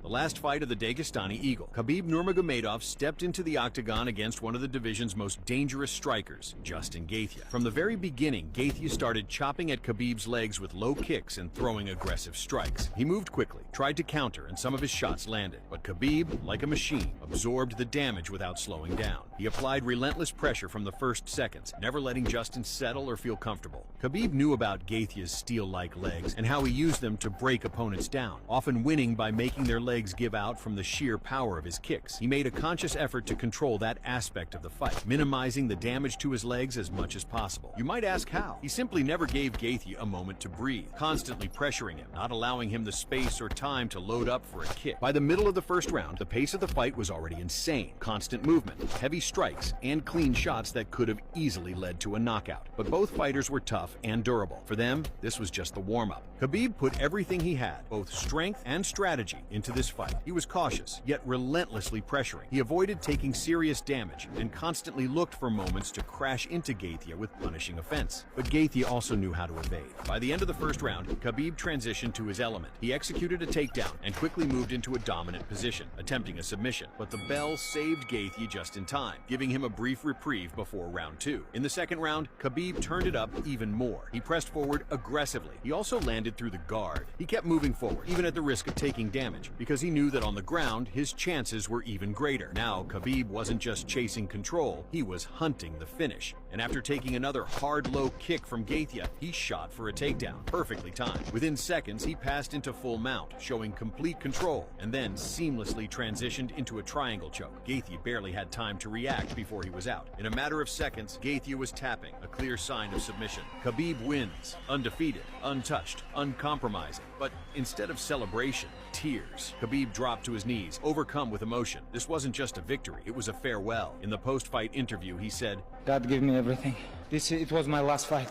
The last fight of the Dagestani Eagle, Khabib Nurmagomedov stepped into the octagon against one of the division's most dangerous strikers, Justin Gaethje. From the very beginning, Gaethje started chopping at Khabib's legs with low kicks and throwing aggressive strikes. He moved quickly, tried to counter, and some of his shots landed. But Khabib, like a machine, absorbed the damage without slowing down. He applied relentless pressure from the first seconds, never letting Justin settle or feel comfortable. Khabib knew about Gaethje's steel-like legs and how he used them to break opponents down, often winning by making their legs give out from the sheer power of his kicks. He made a conscious effort to control that aspect of the fight, minimizing the damage to his legs as much as possible. You might ask how? He simply never gave Gaethje a moment to breathe, constantly pressuring him, not allowing him the space or time to load up for a kick. By the middle of the first round, the pace of the fight was already insane. Constant movement, heavy strikes, and clean shots that could have easily led to a knockout. But both fighters were tough and durable. For them, this was just the warm-up. Khabib put everything he had, both strength and strategy, into this fight. He was cautious, yet relentlessly pressuring. He avoided taking serious damage and constantly looked for moments to crash into Gaethje with punishing offense. But Gaethje also knew how to evade. By the end of the first round, Khabib transitioned to his element. He executed a takedown and quickly moved into a dominant position, attempting a submission. But the bell saved Gaethje just in time, giving him a brief reprieve before round 2. In the second round, Khabib turned it up even more. He pressed forward aggressively. He also landed through the guard. He kept moving forward, even at the risk of taking damage, because he knew that on the ground, his chances were even greater. Now, Khabib wasn't just chasing control, he was hunting the finish. And after taking another hard low kick from Gaethje, he shot for a takedown, perfectly timed. Within seconds, he passed into full mount, showing complete control, and then seamlessly transitioned into a triangle choke. Gaethje barely had time to react before he was out. In a matter of seconds, Gaethje was tapping, a clear sign of submission. Khabib wins, undefeated, untouched, uncompromising. But instead of celebration, tears. Khabib dropped to his knees, overcome with emotion. This wasn't just a victory, it was a farewell. In the post-fight interview, he said, "God gave me everything. It was my last fight.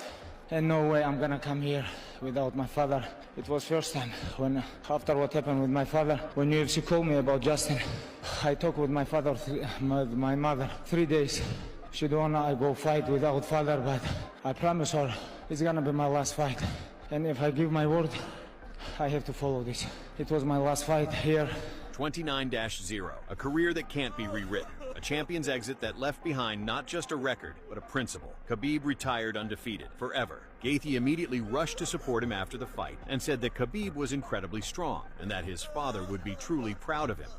And no way I'm gonna come here without my father. It was first time when, after what happened with my father, when UFC called me about Justin, I talked with my father, my mother, 3 days. She don't wanna I go fight without father, but I promise her it's gonna be my last fight. And if I give my word, I have to follow this. It was my last fight here." 29-0, a career that can't be rewritten. A champion's exit that left behind not just a record, but a principle. Khabib retired undefeated, forever. Gaethje immediately rushed to support him after the fight and said that Khabib was incredibly strong and that his father would be truly proud of him.